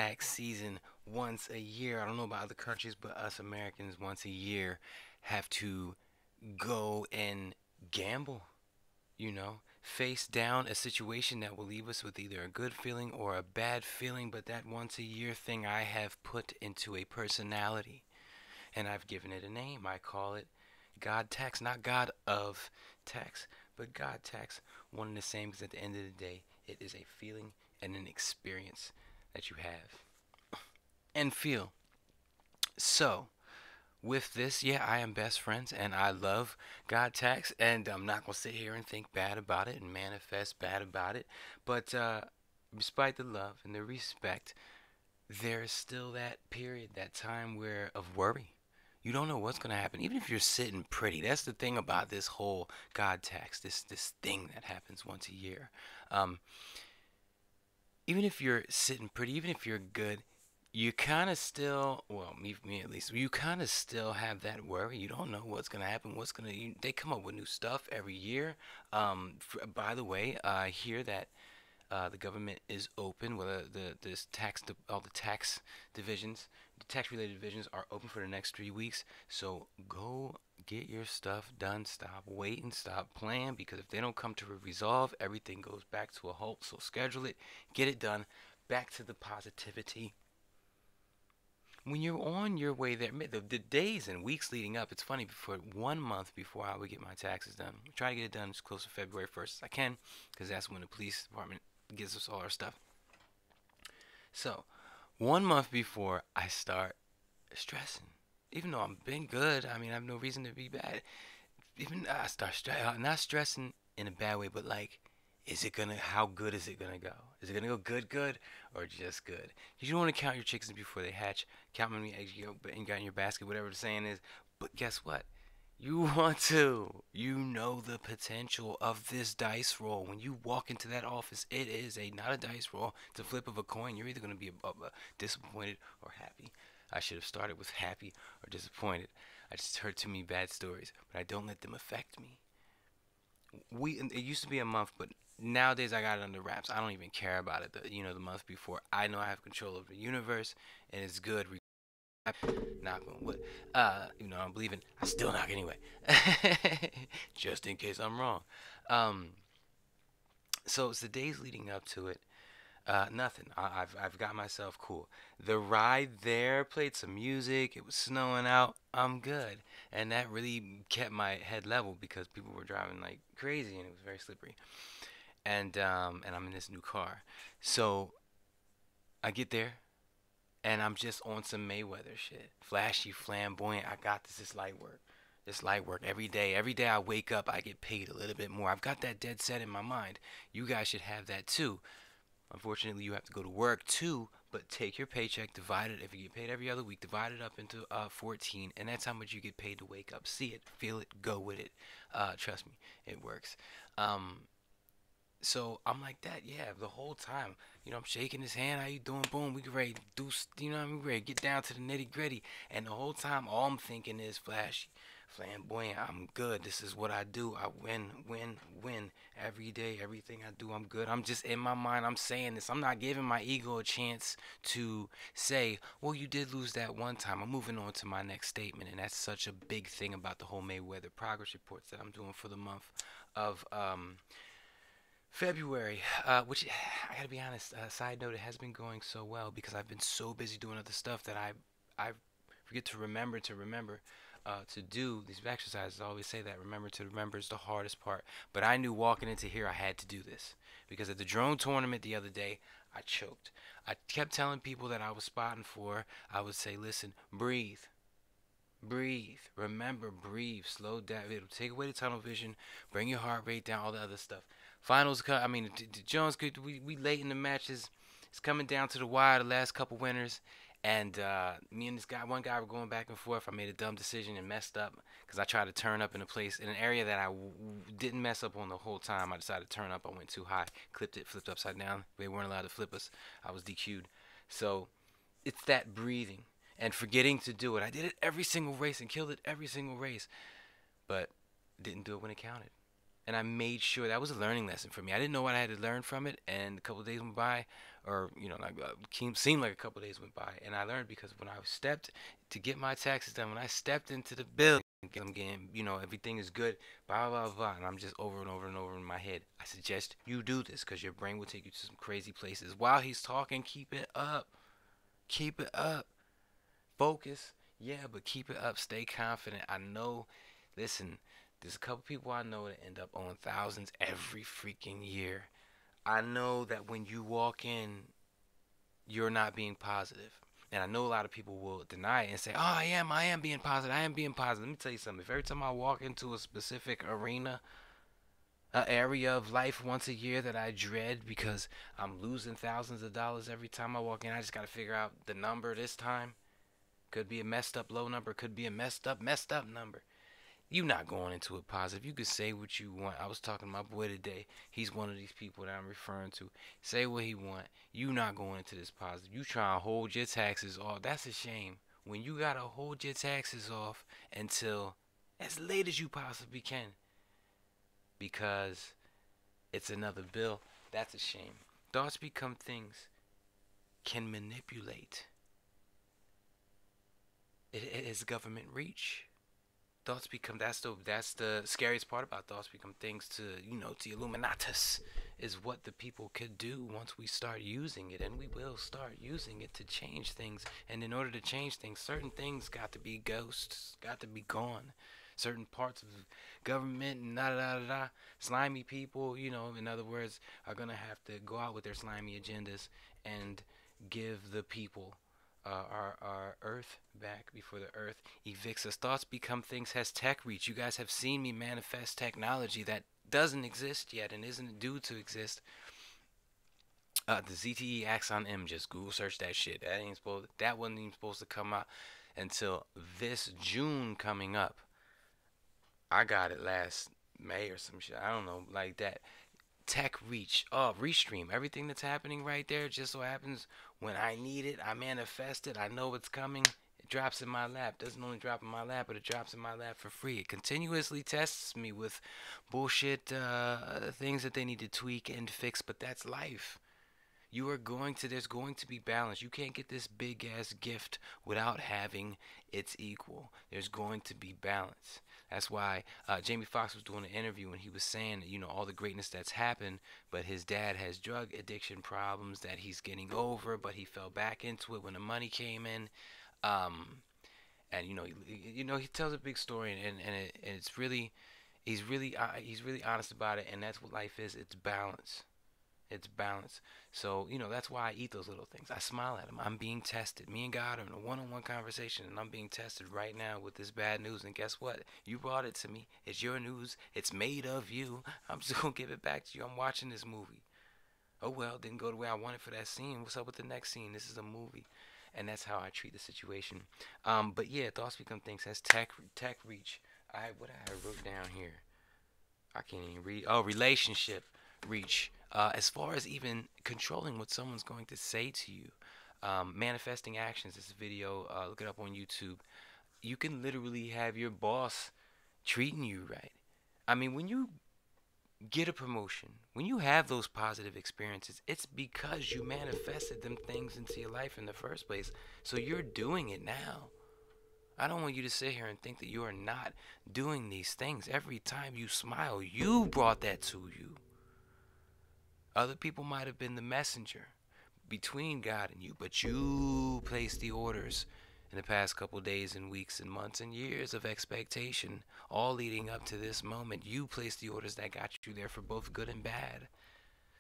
tax season once a year. I don't know about other countries, but us Americans once a year have to go and gamble, face down a situation that will leave us with either a good feeling or a bad feeling. But that once a year thing I have put into a personality, and I've given it a name. I call it God tax, not God of tax, but God tax. One and the same, because at the end of the day, it is a feeling and an experience that you have and feel. So, with this, yeah, I am best friends and I love God tax, and I'm not going to sit here and think bad about it and manifest bad about it. But despite the love and the respect, there is still that period, that time where of worry. You don't know what's going to happen, even if you're sitting pretty. That's the thing about this whole God tax, this thing that happens once a year. Um, Even if you're sitting pretty, even if you're good, you kind of still, well, me at least, you kind of still have that worry. You don't know what's gonna happen. They come up with new stuff every year. By the way, I hear that the government is open. Well, all the tax divisions, the tax related divisions are open for the next 3 weeks. So go get your stuff done. Stop waiting. Stop playing. Because if they don't come to a resolve, everything goes back to a halt. So schedule it. Get it done. Back to the positivity. When you're on your way there, the days and weeks leading up, it's funny. For 1 month before I would get my taxes done, I try to get it done as close to February 1st as I can, because that's when the police department gives us all our stuff. So, 1 month before I start stressing, even though I'm been good, I mean, I have no reason to be bad. Even I start not stressing in a bad way, but like, how good is it gonna go? Is it gonna go good, good, or just good? You don't want to count your chickens before they hatch. Count how many eggs you got in your basket, whatever the saying is. But guess what? You want to. You know the potential of this dice roll. When you walk into that office, it is not a dice roll. It's a flip of a coin. You're either going to be disappointed or happy. I should have started with happy or disappointed. I just heard too many bad stories, but I don't let them affect me. It used to be a month, but nowadays I got it under wraps. I don't even care about it. The month before, I know I have control of the universe, and it's good. Knock on wood. Even though I don't believe in, I still knock anyway, just in case I'm wrong. Um, so it's the days leading up to it. Nothing. I've got myself cool. The ride there played some music. It was snowing out. I'm good, and that really kept my head level because people were driving like crazy and it was very slippery. And I'm in this new car, so I get there and I'm just on some Mayweather shit. Flashy, flamboyant. I got this. This light work. This light work every day. Every day I wake up, I get paid a little bit more. I've got that dead set in my mind. You guys should have that too. Unfortunately, you have to go to work too, but take your paycheck, divide it. If you get paid every other week, divide it up into 14, and that's how much you get paid to wake up. See it, feel it, go with it. Trust me, it works. Um, so I'm like that, yeah, the whole time. I'm shaking his hand. How you doing? Boom, we ready to do, what I mean, we ready to get down to the nitty gritty. And the whole time, all I'm thinking is flashy, flamboyant. I'm good. This is what I do. I win, win, win every day. Everything I do, I'm good. I'm just in my mind. I'm saying this. I'm not giving my ego a chance to say, well, you did lose that one time. I'm moving on to my next statement, and that's such a big thing about the whole Mayweather progress reports that I'm doing for the month of February, which I gotta be honest. Side note, it has been going so well because I've been so busy doing other stuff that I forget to do these exercises. I always say that remember to remember is the hardest part. But I knew walking into here I had to do this because at the drone tournament the other day I choked. I kept telling people that I was spotting for. I would say, listen, breathe. Breathe. Remember, breathe. Slow down. It'll take away the tunnel vision, bring your heart rate down, all the other stuff. Finals cut. I mean, Jones could. We late in the matches. It's coming down to the wire. The last couple winners, and me and one guy, were going back and forth. I made a dumb decision and messed up because I tried to turn up in a place in an area that I didn't mess up on the whole time. I decided to turn up. I went too high, clipped it, flipped upside down. They weren't allowed to flip us. I was DQ'd. So it's that breathing and forgetting to do it. I did it every single race and killed it every single race, but didn't do it when it counted. And I made sure that was a learning lesson for me. I didn't know what I had to learn from it, and a couple of days went by. or like seemed like a couple days went by, and I learned because when I stepped to get my taxes done, when I stepped into the building, I'm getting, everything is good, blah blah blah, and I'm just over and over and over in my head. I suggest you do this because your brain will take you to some crazy places. While he's talking, keep it up, keep it up, focus, yeah, but keep it up, stay confident. I know, listen, there's a couple people I know that end up owing thousands every freaking year. I know that when you walk in, you're not being positive. And I know a lot of people will deny it and say, "Oh, I am being positive. I am being positive." Let me tell you something. If every time I walk into a specific arena, an area of life once a year that I dread because I'm losing thousands of dollars every time I walk in, I just got to figure out the number this time. Could be a messed up low number, could be a messed up number. You not going into it positive. You can say what you want. I was talking to my boy today. He's one of these people that I'm referring to. Say what he want. You not going into this positive. You trying to hold your taxes off. That's a shame. When you gotta hold your taxes off until as late as you possibly can because it's another bill. That's a shame. Thoughts become things can manipulate. It is government reach. Thoughts become that's the scariest part about thoughts become things to to illuminatus is what the people could do once we start using it, and we will start using it to change things. And in order to change things, certain things got to be ghosts, got to be gone. Certain parts of government and da da da da slimy people, in other words, are gonna have to go out with their slimy agendas and give the people our earth back before the earth evicts us. Thoughts become things has tech reach. You guys have seen me manifest technology that doesn't exist yet and isn't due to exist. The ZTE Axon M, just Google search that shit. That wasn't even supposed to come out until this June coming up. I got it last May or some shit. I don't know, like that. Tech reach, restream, everything that's happening right there just so happens when I need it, I manifest it, I know it's coming, it drops in my lap. Doesn't only drop in my lap, but it drops in my lap for free. It continuously tests me with bullshit things that they need to tweak and fix, but that's life. There's going to be balance. You can't get this big ass gift without having its equal. There's going to be balance. That's why Jamie Foxx was doing an interview and he was saying, all the greatness that's happened, but his dad has drug addiction problems that he's getting over, but he fell back into it when the money came in. Um, and he tells a big story, and it's really, he's really honest about it, and that's what life is. It's balance. It's balance. So, that's why I eat those little things. I smile at them. I'm being tested. Me and God are in a one-on-one conversation, and I'm being tested right now with this bad news. And guess what? You brought it to me. It's your news. It's made of you. I'm just going to give it back to you. I'm watching this movie. Oh, well, didn't go the way I wanted for that scene. What's up with the next scene? This is a movie. And that's how I treat the situation. But yeah, thoughts become things. That's tech reach. What I wrote down here. I can't even read. Oh, relationship reach. As far as even controlling what someone's going to say to you, manifesting actions. This video, look it up on YouTube. You can literally have your boss treating you right. I mean, when you get a promotion, when you have those positive experiences, it's because you manifested them things into your life in the first place. So you're doing it now. I don't want you to sit here and think that you are not doing these things. Every time you smile, you brought that to you. Other people might have been the messenger between God and you, but you placed the orders in the past couple days and weeks and months and years of expectation, all leading up to this moment. You placed the orders that got you there for both good and bad.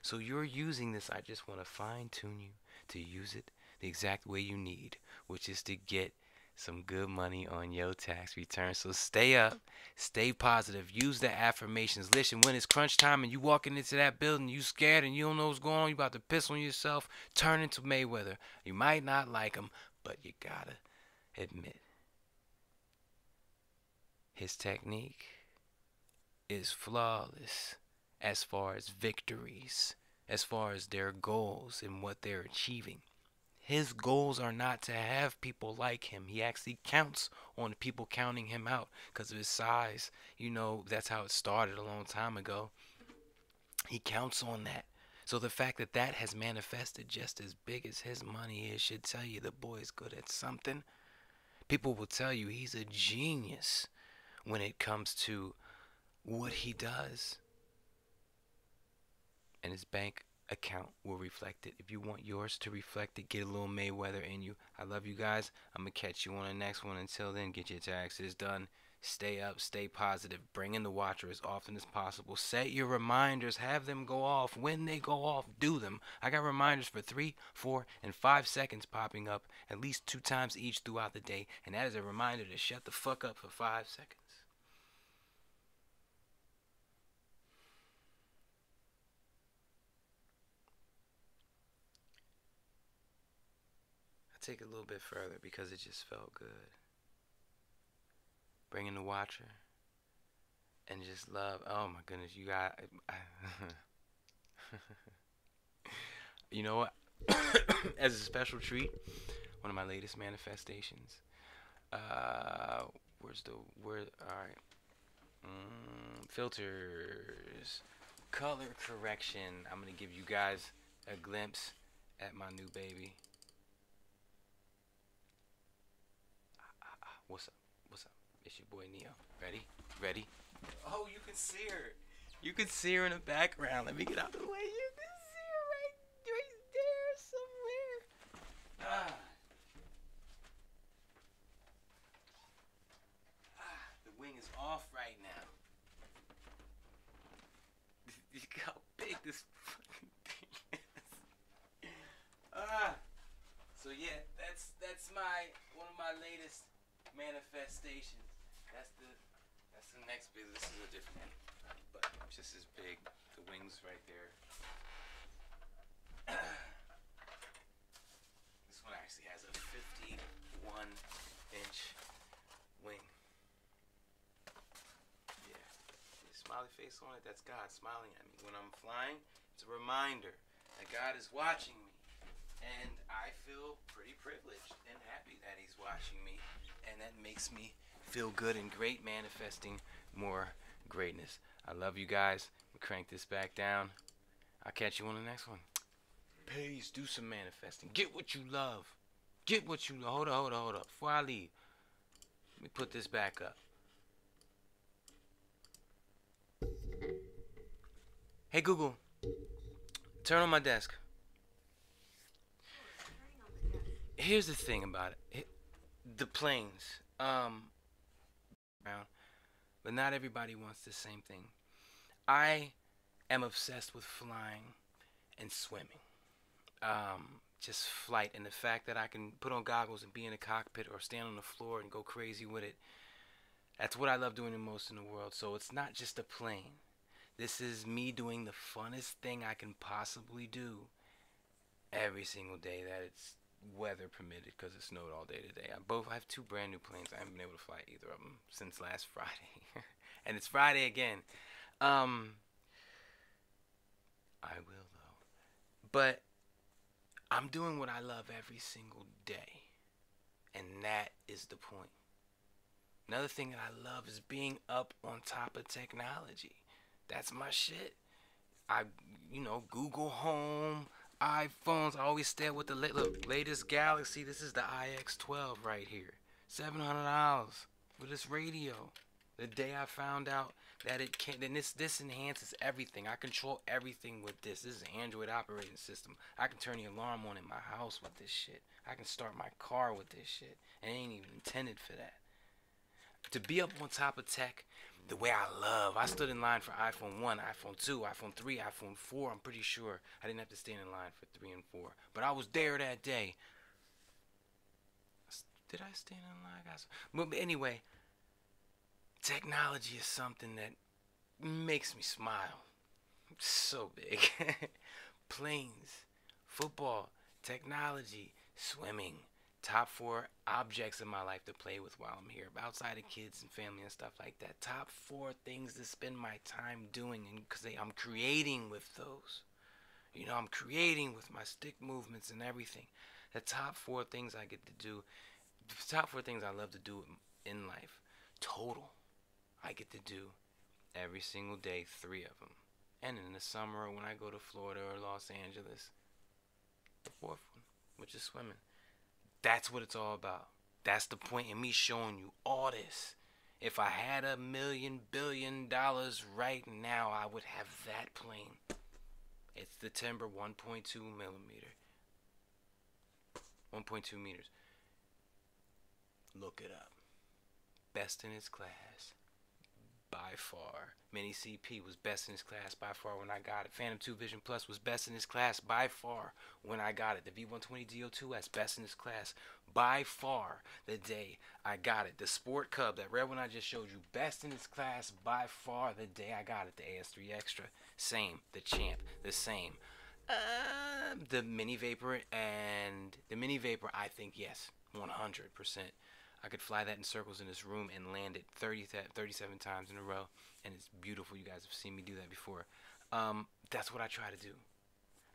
So you're using this. I just want to fine tune you to use it the exact way you need, which is to get some good money on your tax return. So stay up, stay positive, use the affirmations. Listen, when it's crunch time and you walking into that building, you scared and you don't know what's going on, you about to piss on yourself, turn into Mayweather. You might not like him, but you gotta admit, his technique is flawless as far as victories, as far as their goals and what they're achieving. His goals are not to have people like him. He actually counts on people counting him out because of his size. That's how it started a long time ago. He counts on that. So the fact that that has manifested just as big as his money is should tell you the boy's good at something. People will tell you he's a genius when it comes to what he does. And his bank account will reflect it. If you want yours to reflect it, get a little Mayweather in you. I love you guys. I'm going to catch you on the next one. Until then, get your taxes done. Stay up, stay positive. Bring in the watcher as often as possible. Set your reminders. Have them go off. When they go off, do them. I got reminders for 3, 4, and 5 seconds popping up at least 2 times each throughout the day. And that is a reminder to shut the fuck up for 5 seconds. I take it a little bit further because it just felt good. Bring in the watcher and just love. Oh my goodness, you got. You know what? As a special treat, one of my latest manifestations. Where's the word? All right. Filters, color correction. I'm gonna give you guys a glimpse at my new baby. What's up? What's up? It's your boy Neo. Ready? Ready? Oh, you can see her. You can see her in the background. Let me get out of the way. You can see her right there somewhere. Ah, the wing is off right now. Look how big this fucking thing is. Ah. So yeah, that's my one of my latest manifestations. That's the next big. This is a different one, but it's just as big. The wings right there. This one actually has a 51-inch wing. Yeah, smiley face on it. That's God smiling at me when I'm flying. It's a reminder that God is watching me, and I feel pretty privileged and happy that He's watching me, and that makes me feel good and great, manifesting more greatness. I love you guys. We crank this back down. I'll catch you on the next one. Peace. Do some manifesting. Get what you love. Get what you love. Hold up. Before I leave, let me put this back up. Hey Google, turn on my desk. Here's the thing about it. The planes. But not everybody wants the same thing. I am obsessed with flying and swimming. Just flight and the fact that I can put on goggles and be in a cockpit or stand on the floor and go crazy with it. That's what I love doing the most in the world. So it's not just a plane. This is me doing the funnest thing I can possibly do every single day that it's weather permitted, because it snowed all day today. I have 2 brand new planes. I haven't been able to fly either of them since last Friday. And it's Friday again. I will though. But I'm doing what I love every single day. And that is the point. Another thing that I love is being up on top of technology. That's my shit. Google Home, iPhones. I always stay with the latest Galaxy. This is the iX12 right here. $700 for this radio. The day I found out that it can, then this enhances everything. I control everything with this. This is an Android operating system. I can turn the alarm on in my house with this shit. I can start my car with this shit. It ain't even intended for that. To be up on top of tech, the way I love. I stood in line for iPhone 1, iPhone 2, iPhone 3, iPhone 4. I'm pretty sure I didn't have to stand in line for 3 and 4. But I was there that day. Did I stand in line, guys? But anyway, technology is something that makes me smile. It's so big. Planes, football, technology, swimming. Top 4 objects in my life to play with while I'm here, outside of kids and family and stuff like that. Top 4 things to spend my time doing, and because I'm creating with those. I'm creating with my stick movements and everything. The top 4 things I get to do, the top 4 things I love to do in life, total, I get to do every single day, 3 of them. And in the summer, when I go to Florida or Los Angeles, the fourth one, which is swimming. That's what it's all about. That's the point in me showing you all this. If I had $1 million billion right now, I would have that plane. It's the Timber 1.2 millimeter. 1.2 meters. Look it up. Best in its class. By far. Mini CP was best in its class by far when I got it. Phantom 2 Vision Plus was best in its class by far when I got it. The V120 DO2S best in its class by far the day I got it. The Sport Cub, that red one I just showed you, best in its class by far the day I got it. The AS3 Extra, same. The Champ, the same. The Mini Vapor and the Mini Vapor, I think yes, 100%. I could fly that in circles in this room and land it 37 times in a row, and it's beautiful. You guys have seen me do that before. That's what I try to do.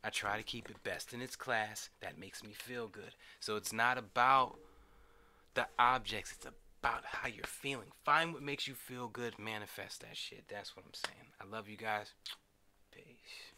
I try to keep it best in its class. That makes me feel good. So it's not about the objects. It's about how you're feeling. Find what makes you feel good. Manifest that shit. That's what I'm saying. I love you guys. Peace.